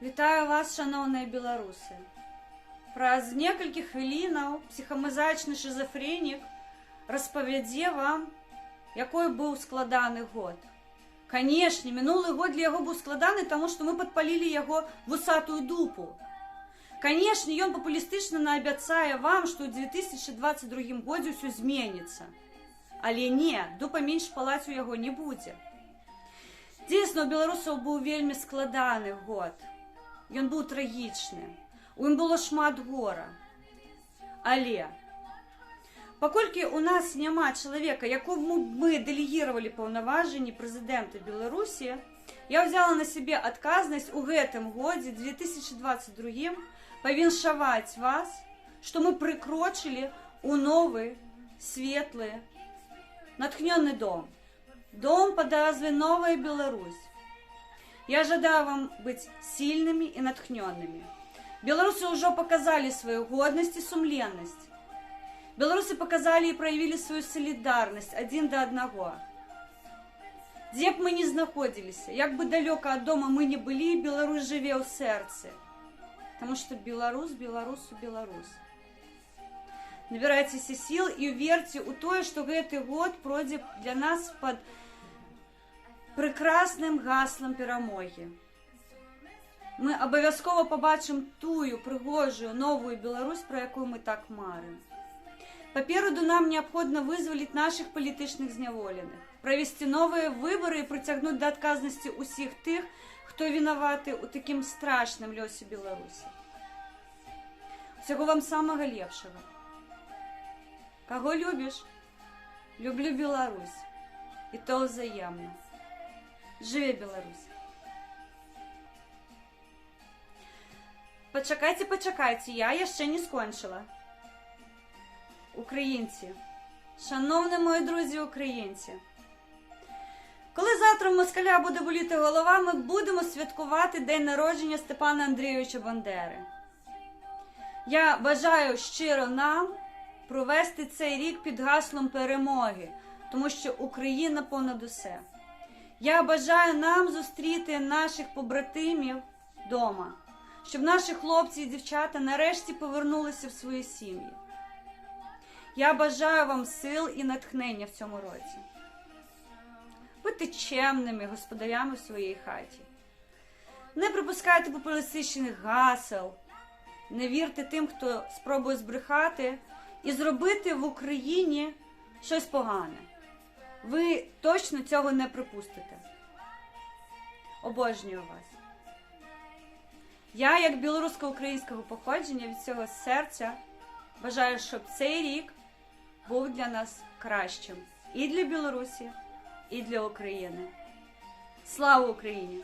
Вітаю вас, шановні білоруси. Праз некалькі хвілінаў псіхамазачны шизофренік распавядзе вам, якой быў складаны год. Канешне, мінулы год для яго быў складаны, таму што мы падпалілі яго вусатую дупу. Канешне, ён папулістычна наабяцае вам, што ў 2022 годзе ўсё зменіцца. Але не, дупа менш палаць у яго не будзе. Дзейсна, у беларусаў быў вельмі складаны год. Ён быў трагічны. У ім было шмат гора. Але, паколькі у нас няма чалавека, якому мы дэлегіравалі паўнаважанні прэзідэнта Беларусі, я ўзяла на сябе адказнасць у гэтым годзе, 2022, павіншаваць вас, што мы прыкрочылі ў новы, светлы, натхнённы дом. Дом под назвай «Новая Беларусь». Я жадаю вам быть сильными и натхненными. Белорусы уже показали свою годность и сумленность. Белорусы показали и проявили свою солидарность один до одного. Где б мы ни находились, як бы далеко от дома мы не были, Беларусь живе у сердца. Потому что Беларусь, Беларусу, Беларусь. Набирайтесь сил и верьте у то, что гэты год пройдет для нас под прекрасным гаслом перамоги. Мы абавязкова побачым тую прыгожую новую Беларусь, про якую мы так марым. Папераду нам необходимо вызволить наших палітычных зняволеных, провести новые выборы и притягнуть до отказности усіх тых, кто виноваты у таким страшным лёсе Беларуси. Всего вам самого лепшего. Кого любишь? Люблю Беларусь. И то взаимно. Жыве Беларусь! Пачакайце, я яшчэ не скончила. Українці, шановні мої друзі українці, коли завтра в москаля буде боліти голова, ми будемо святкувати день народження Степана Андрійовича Бандери. Я бажаю щиро нам провести цей рік під гаслом перемоги, тому що Україна понад усе. Я бажаю нам зустріти наших побратимів вдома, щоб наші хлопці і дівчата нарешті повернулися в свої сім'ї. Я бажаю вам сил і натхнення в цьому році. Будьте чемними господарями в своїй хаті. Не припускайте популістичних гасел, не вірте тим, хто спробує збрехати і зробити в Україні щось погане. Ви точно цього не припустите. Обожнюю вас. Я, як білорусько-українського походження, від цього серця бажаю, щоб цей рік був для нас кращим. І для Білорусі, і для України. Слава Україні!